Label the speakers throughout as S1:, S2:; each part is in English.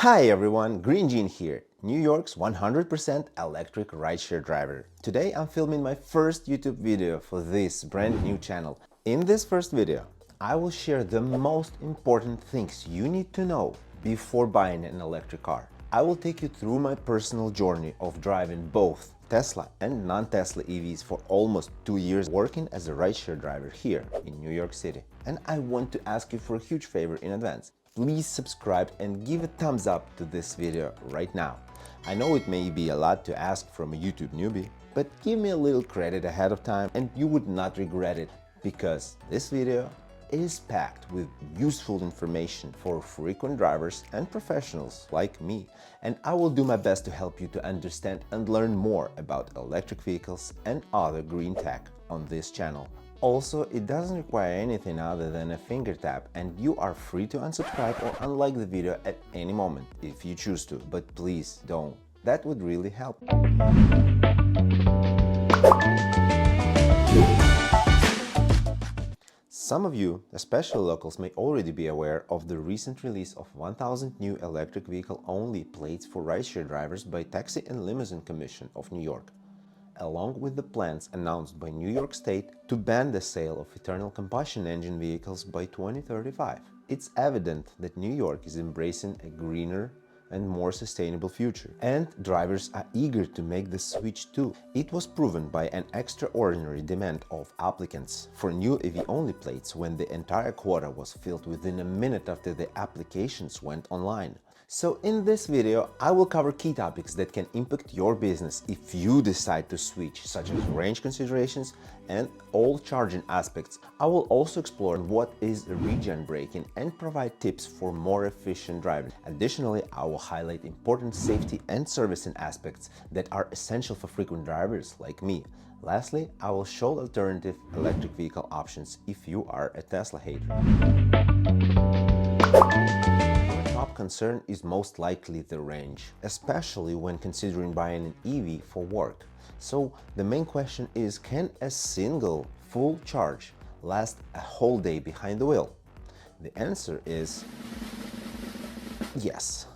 S1: Hi everyone, Green Jean here, New York's 100% electric rideshare driver. Today I'm filming my first YouTube video for this brand new channel. In this first video, I will share the most important things you need to know before buying an electric car. I will take you through my personal journey of driving both Tesla and non-Tesla EVs for almost 2 years working as a rideshare driver here in New York City. And I want to ask you for a huge favor in advance. Please subscribe and give a thumbs up to this video right now. I know it may be a lot to ask from a YouTube newbie, but give me a little credit ahead of time and you would not regret it, because this video is packed with useful information for frequent drivers and professionals like me, and I will do my best to help you to understand and learn more about electric vehicles and other green tech on this channel. Also, it doesn't require anything other than a finger tap, and you are free to unsubscribe or unlike the video at any moment if you choose to, but please don't. That would really help. Some of you, especially locals, may already be aware of the recent release of 1,000 new electric vehicle-only plates for rideshare drivers by Taxi and Limousine Commission of New York, along with the plans announced by New York State to ban the sale of internal combustion engine vehicles by 2035. It's evident that New York is embracing a greener and more sustainable future, and drivers are eager to make the switch too. It was proven by an extraordinary demand of applicants for new EV-only plates when the entire quota was filled within a minute after the applications went online. So in this video, I will cover key topics that can impact your business if you decide to switch, such as range considerations and all charging aspects. I will also explore what is regen braking and provide tips for more efficient driving. Additionally, I will highlight important safety and servicing aspects that are essential for frequent drivers like me. Lastly, I will show alternative electric vehicle options if you are a Tesla hater. Top concern is most likely the range, especially when considering buying an EV for work. So the main question is, can a single full charge last a whole day behind the wheel? The answer is yes,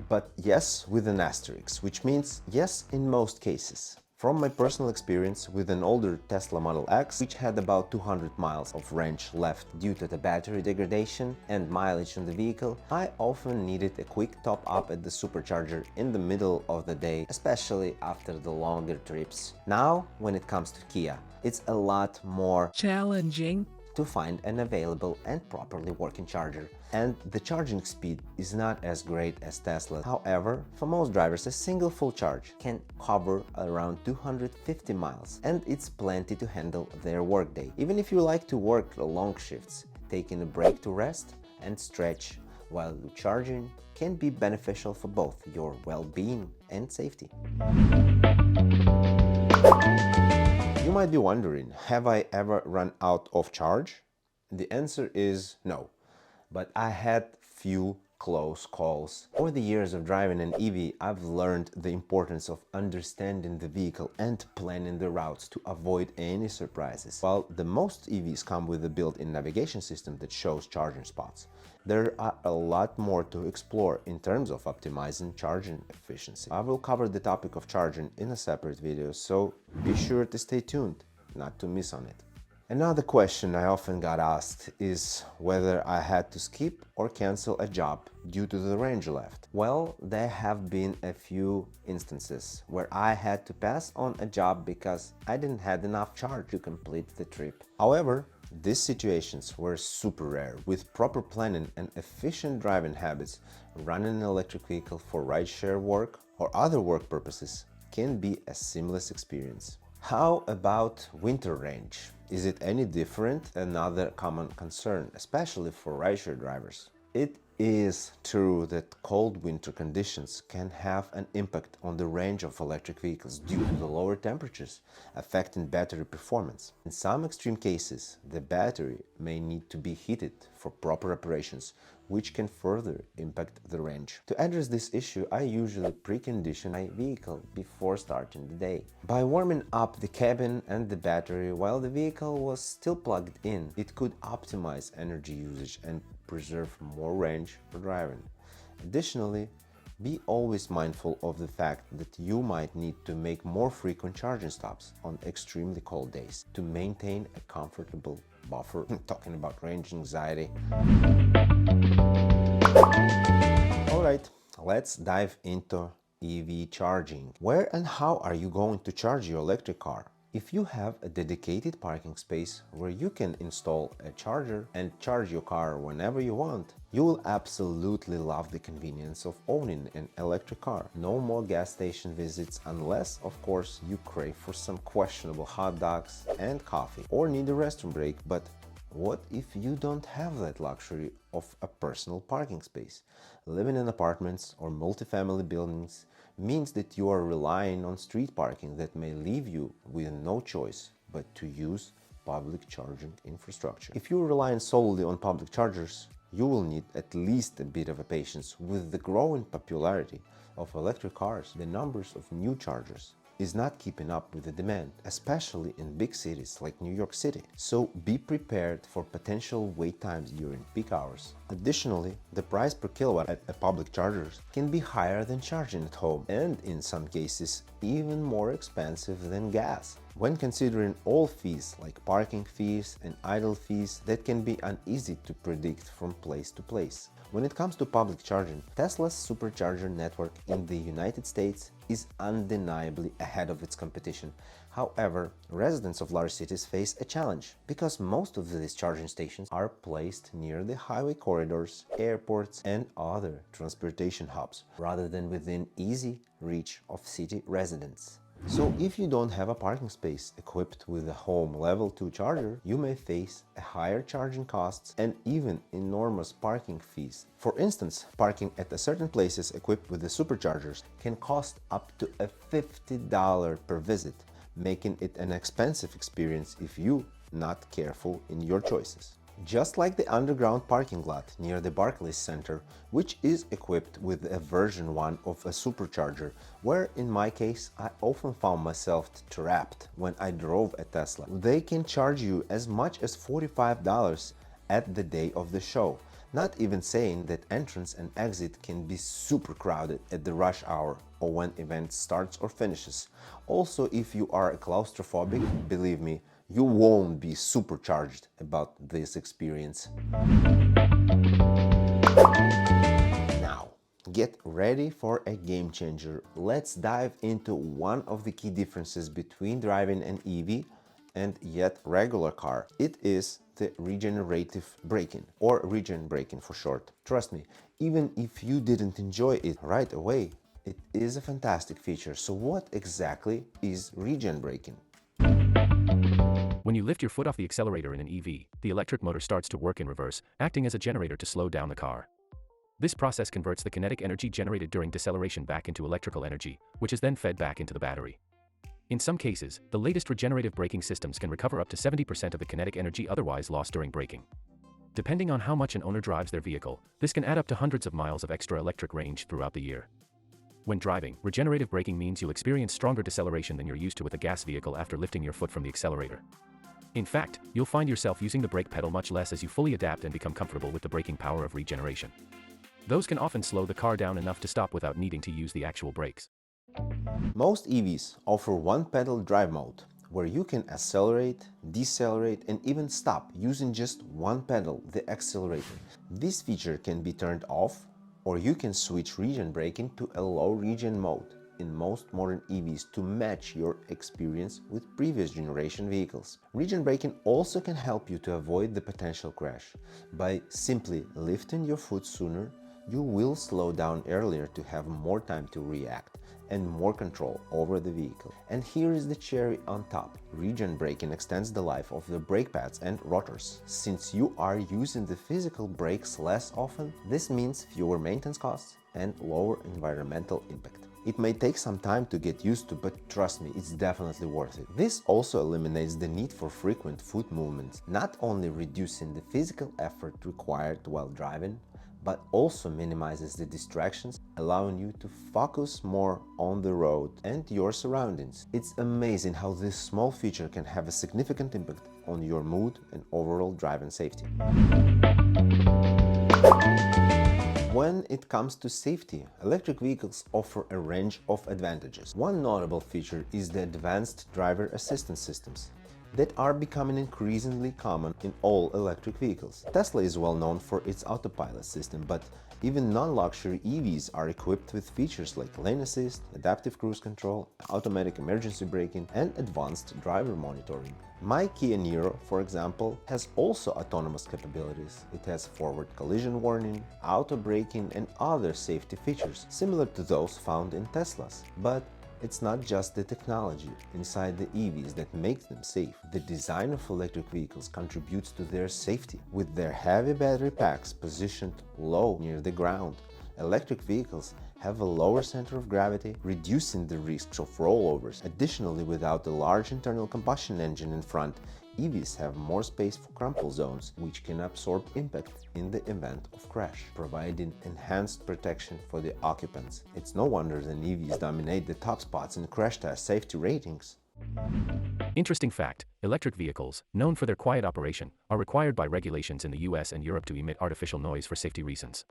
S1: but yes with an asterisk, which means yes in most cases. From my personal experience with an older Tesla Model X, which had about 200 miles of range left due to the battery degradation and mileage on the vehicle, I often needed a quick top-up at the supercharger in the middle of the day, especially after the longer trips. Now, when it comes to Kia, it's a lot more challenging to find an available and properly working charger, and the charging speed is not as great as Tesla. However, for most drivers, a single full charge can cover around 250 miles, and it's plenty to handle their workday. Even if you like to work long shifts, taking a break to rest and stretch while charging can be beneficial for both your well-being and safety. You might be wondering, have I ever run out of charge? The answer is no, but I had few close calls. Over the years of driving an EV, I've learned the importance of understanding the vehicle and planning the routes to avoid any surprises. While the most EVs come with a built-in navigation system that shows charging spots, there are a lot more to explore in terms of optimizing charging efficiency. I will cover the topic of charging in a separate video, so be sure to stay tuned not to miss on it. Another question I often got asked is whether I had to skip or cancel a job due to the range left. Well, there have been a few instances where I had to pass on a job because I didn't have enough charge to complete the trip. However, these situations were super rare. With proper planning and efficient driving habits, running an electric vehicle for rideshare work or other work purposes can be a seamless experience. How about winter range? Is it any different? Another common concern, especially for rideshare drivers. It is true that cold winter conditions can have an impact on the range of electric vehicles due to the lower temperatures, affecting battery performance. In some extreme cases, the battery may need to be heated for proper operations, which can further impact the range. To address this issue, I usually precondition my vehicle before starting the day. By warming up the cabin and the battery while the vehicle was still plugged in, it could optimize energy usage and preserve more range for driving. Additionally, Be always mindful of the fact that you might need to make more frequent charging stops on extremely cold days to maintain a comfortable buffer. Talking about range anxiety. Alright, let's dive into EV charging. Where and how are you going to charge your electric car? If you have a dedicated parking space where you can install a charger and charge your car whenever you want, you will absolutely love the convenience of owning an electric car. No more gas station visits unless, of course, you crave for some questionable hot dogs and coffee or need a restroom break. But what if you don't have that luxury of a personal parking space? Living in apartments or multifamily buildings means that you are relying on street parking that may leave you with no choice but to use public charging infrastructure. If you're relying solely on public chargers, you will need at least a bit of a patience with the growing popularity of electric cars. The numbers of new chargers is not keeping up with the demand, especially in big cities like New York City. So be prepared for potential wait times during peak hours. Additionally, the price per kilowatt at a public chargers can be higher than charging at home, and in some cases even more expensive than gas. When considering all fees like parking fees and idle fees that can be uneasy to predict from place to place. When it comes to public charging, Tesla's supercharger network in the United States is undeniably ahead of its competition. However, residents of large cities face a challenge because most of these charging stations are placed near the highway corridors, airports, and other transportation hubs, rather than within easy reach of city residents. So if you don't have a parking space equipped with a home level 2 charger, you may face a higher charging costs and even enormous parking fees. For instance, parking at a certain places equipped with the superchargers can cost up to $50 per visit, making it an expensive experience if you're not careful in your choices. Just like the underground parking lot near the Barclays Center, which is equipped with a version 1 of a supercharger, where in my case I often found myself trapped when I drove a Tesla. They can charge you as much as $45 at the day of the show, not even saying that entrance and exit can be super crowded at the rush hour or when event starts or finishes. Also, if you are claustrophobic, believe me, you won't be supercharged about this experience. Now, get ready for a game changer. Let's dive into one of the key differences between driving an EV and yet regular car. It is the regenerative braking, or regen braking for short. Trust me, even if you didn't enjoy it right away, it is a fantastic feature. So what exactly is regen braking?
S2: When you lift your foot off the accelerator in an EV, the electric motor starts to work in reverse, acting as a generator to slow down the car. This process converts the kinetic energy generated during deceleration back into electrical energy, which is then fed back into the battery. In some cases, the latest regenerative braking systems can recover up to 70% of the kinetic energy otherwise lost during braking. Depending on how much an owner drives their vehicle, this can add up to hundreds of miles of extra electric range throughout the year. When driving, regenerative braking means you'll experience stronger deceleration than you're used to with a gas vehicle after lifting your foot from the accelerator. In fact, you'll find yourself using the brake pedal much less as you fully adapt and become comfortable with the braking power of regeneration. Those can often slow the car down enough to stop without needing to use the actual brakes.
S1: Most EVs offer one-pedal drive mode, where you can accelerate, decelerate, and even stop using just one pedal, the accelerator. This feature can be turned off, or you can switch regen braking to a low regen mode in most modern EVs to match your experience with previous generation vehicles. Regen braking also can help you to avoid the potential crash. By simply lifting your foot sooner, you will slow down earlier to have more time to react and more control over the vehicle. And here is the cherry on top. Regen braking extends the life of the brake pads and rotors. Since you are using the physical brakes less often, this means fewer maintenance costs and lower environmental impact. It may take some time to get used to, but trust me, it's definitely worth it. This also eliminates the need for frequent foot movements, not only reducing the physical effort required while driving, but also minimizes the distractions, allowing you to focus more on the road and your surroundings. It's amazing how this small feature can have a significant impact on your mood and overall driving safety. When it comes to safety, electric vehicles offer a range of advantages. One notable feature is the advanced driver assistance systems that are becoming increasingly common in all electric vehicles. Tesla is well known for its autopilot system, but even non-luxury EVs are equipped with features like lane assist, adaptive cruise control, automatic emergency braking, and advanced driver monitoring. My Kia Niro, for example, has also autonomous capabilities. It has forward collision warning, auto braking, and other safety features similar to those found in Teslas. But it's not just the technology inside the EVs that makes them safe. The design of electric vehicles contributes to their safety. With their heavy battery packs positioned low near the ground, electric vehicles have a lower center of gravity, reducing the risks of rollovers. Additionally, without a large internal combustion engine in front, EVs have more space for crumple zones, which can absorb impact in the event of crash, providing enhanced protection for the occupants. It's no wonder that EVs dominate the top spots in crash test safety ratings.
S2: Interesting fact, electric vehicles, known for their quiet operation, are required by regulations in the US and Europe to emit artificial noise for safety reasons.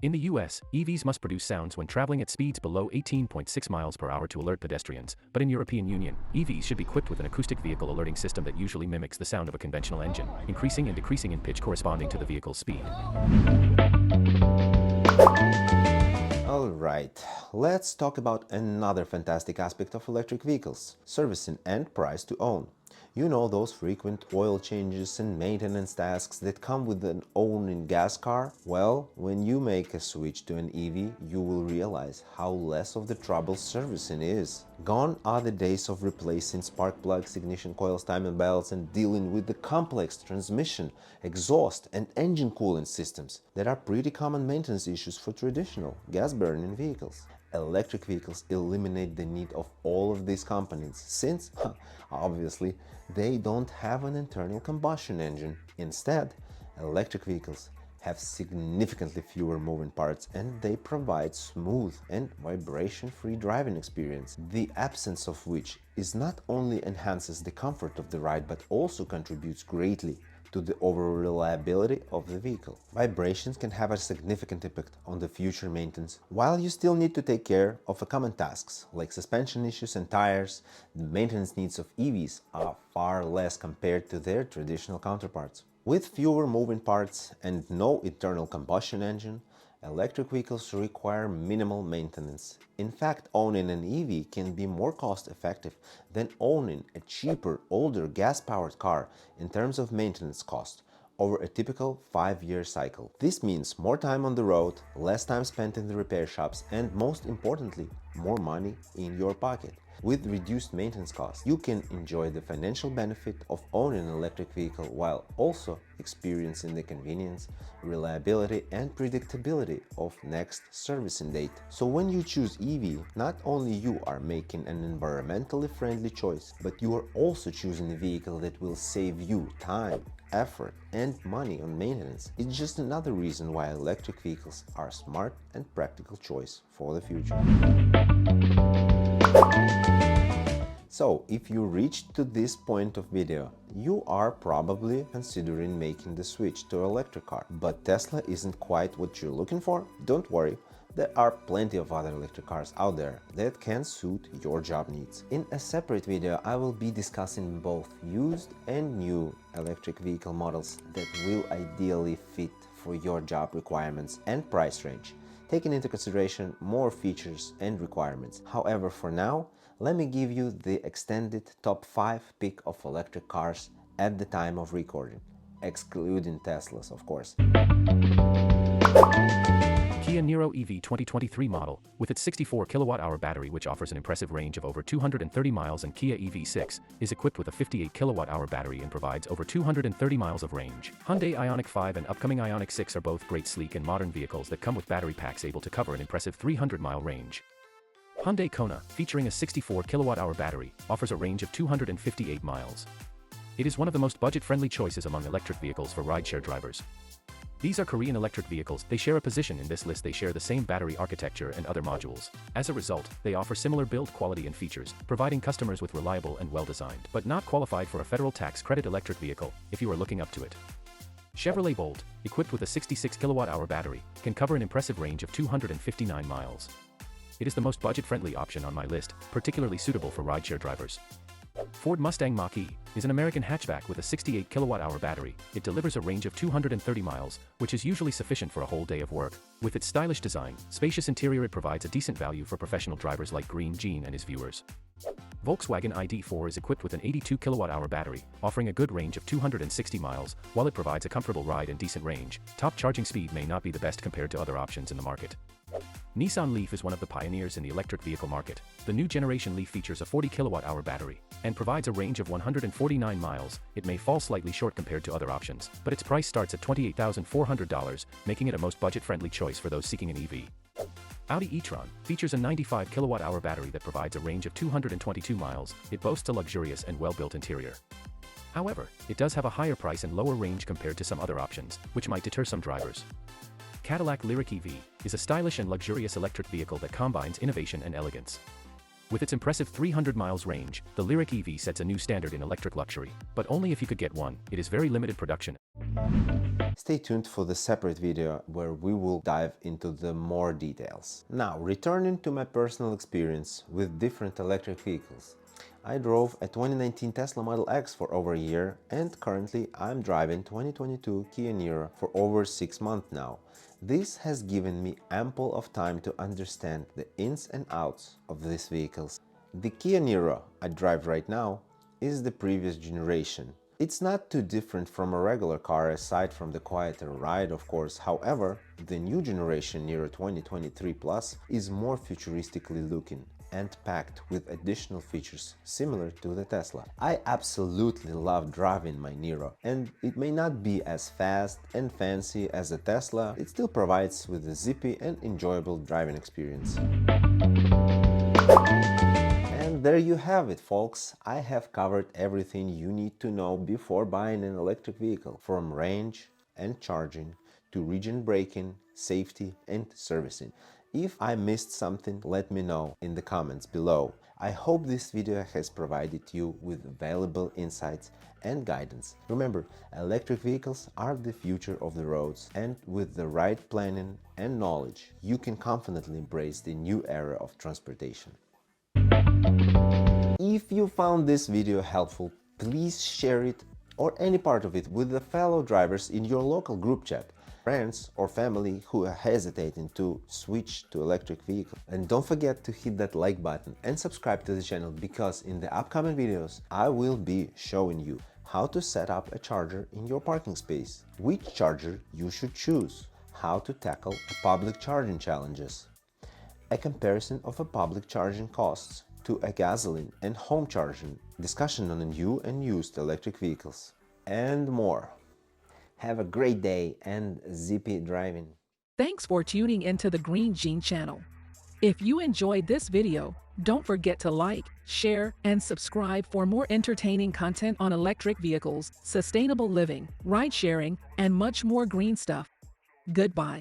S2: In the US, EVs must produce sounds when traveling at speeds below 18.6 miles per hour to alert pedestrians, but in European Union, EVs should be equipped with an acoustic vehicle alerting system that usually mimics the sound of a conventional engine, increasing and decreasing in pitch corresponding to the vehicle's speed.
S1: Alright, let's talk about another fantastic aspect of electric vehicles: servicing and price to own. You know, those frequent oil changes and maintenance tasks that come with an owning gas car? Well, when you make a switch to an EV, you will realize how less of the trouble servicing is. Gone are the days of replacing spark plugs, ignition coils, timing belts, and dealing with the complex transmission, exhaust, and engine cooling systems that are pretty common maintenance issues for traditional gas-burning vehicles. Electric vehicles eliminate the need of all of these components since, obviously, they don't have an internal combustion engine. Instead, electric vehicles have significantly fewer moving parts and they provide smooth and vibration-free driving experience, the absence of which is not only enhances the comfort of the ride but also contributes greatly to the overall reliability of the vehicle. Vibrations can have a significant impact on the future maintenance. While you still need to take care of common tasks like suspension issues and tires, the maintenance needs of EVs are far less compared to their traditional counterparts. With fewer moving parts and no internal combustion engine, electric vehicles require minimal maintenance. In fact, owning an EV can be more cost-effective than owning a cheaper, older gas-powered car in terms of maintenance cost over a typical 5-year cycle. This means more time on the road, less time spent in the repair shops, and most importantly, more money in your pocket. With reduced maintenance costs, you can enjoy the financial benefit of owning an electric vehicle while also experiencing the convenience, reliability, and predictability of next servicing date. So when you choose EV, not only you are making an environmentally friendly choice, but you are also choosing a vehicle that will save you time, effort, and money on maintenance. It's just another reason why electric vehicles are a smart and practical choice for the future. So, if you reached to this point of video, you are probably considering making the switch to electric car. But Tesla isn't quite what you're looking for? Don't worry, there are plenty of other electric cars out there that can suit your job needs. In a separate video, I will be discussing both used and new electric vehicle models that will ideally fit for your job requirements and price range, taking into consideration more features and requirements. However, for now, let me give you the extended top 5 pick of electric cars at the time of recording, excluding Teslas, of course.
S2: Kia Niro EV 2023 model, with its 64 kilowatt-hour battery which offers an impressive range of over 230 miles, and Kia EV6 is equipped with a 58 kilowatt-hour battery and provides over 230 miles of range. Hyundai Ioniq 5 and upcoming Ioniq 6 are both great sleek and modern vehicles that come with battery packs able to cover an impressive 300-mile range. Hyundai Kona, featuring a 64 kilowatt-hour battery, offers a range of 258 miles. It is one of the most budget-friendly choices among electric vehicles for rideshare drivers. These are Korean electric vehicles. They share a position in this list. They share the same battery architecture and other modules. As a result, they offer similar build quality and features, providing customers with reliable and well-designed, but not qualified for a federal tax credit electric vehicle, if you are looking up to it. Chevrolet Bolt, equipped with a 66 kilowatt-hour battery, can cover an impressive range of 259 miles. It is the most budget-friendly option on my list, particularly suitable for rideshare drivers. Ford Mustang Mach-E is an American hatchback with a 68 kilowatt-hour battery. It delivers a range of 230 miles, which is usually sufficient for a whole day of work. With its stylish design, spacious interior, it provides a decent value for professional drivers like Green Gene and his viewers. Volkswagen ID.4 is equipped with an 82 kilowatt-hour battery, offering a good range of 260 miles. While it provides a comfortable ride and decent range, top charging speed may not be the best compared to other options in the market. Nissan Leaf is one of the pioneers in the electric vehicle market. The new generation Leaf features a 40 kilowatt-hour battery and provides a range of 149 miles. It may fall slightly short compared to other options, but its price starts at $28,400, making it a most budget-friendly choice for those seeking an EV. Audi e-tron features a 95 kilowatt-hour battery that provides a range of 222 miles. It boasts a luxurious and well-built interior. However, it does have a higher price and lower range compared to some other options, which might deter some drivers. Cadillac Lyriq EV is a stylish and luxurious electric vehicle that combines innovation and elegance. With its impressive 300 miles range, the Lyriq EV sets a new standard in electric luxury, but only if you could get one. It is very limited production.
S1: Stay tuned for the separate video where we will dive into the more details. Now, returning to my personal experience with different electric vehicles. I drove a 2019 Tesla Model X for over a year, and currently I'm driving 2022 Kia Niro for over 6 months now. This has given me ample of time to understand the ins and outs of these vehicles. The Kia Niro I drive right now is the previous generation. It's not too different from a regular car aside from the quieter ride, of course. However, the new generation Niro 2023 Plus is more futuristically looking and packed with additional features similar to the Tesla. I absolutely love driving my Niro, and it may not be as fast and fancy as the Tesla. It still provides with a zippy and enjoyable driving experience. And there you have it, folks. I have covered everything you need to know before buying an electric vehicle, from range and charging to regen braking, safety and servicing. If I missed something, let me know in the comments below. I hope this video has provided you with valuable insights and guidance. Remember, electric vehicles are the future of the roads, and with the right planning and knowledge, you can confidently embrace the new era of transportation. If you found this video helpful, please share it or any part of it with the fellow drivers in your local group chat, friends or family who are hesitating to switch to electric vehicle. And don't forget to hit that like button and subscribe to the channel, because in the upcoming videos I will be showing you how to set up a charger in your parking space, which charger you should choose, how to tackle public charging challenges, a comparison of a public charging costs to a gasoline and home charging, discussion on new and used electric vehicles, and more. Have a great day and zippy driving.
S3: Thanks for tuning into the Green Gene channel. If you enjoyed this video, don't forget to like, share, and subscribe for more entertaining content on electric vehicles, sustainable living, ride sharing, and much more green stuff. Goodbye.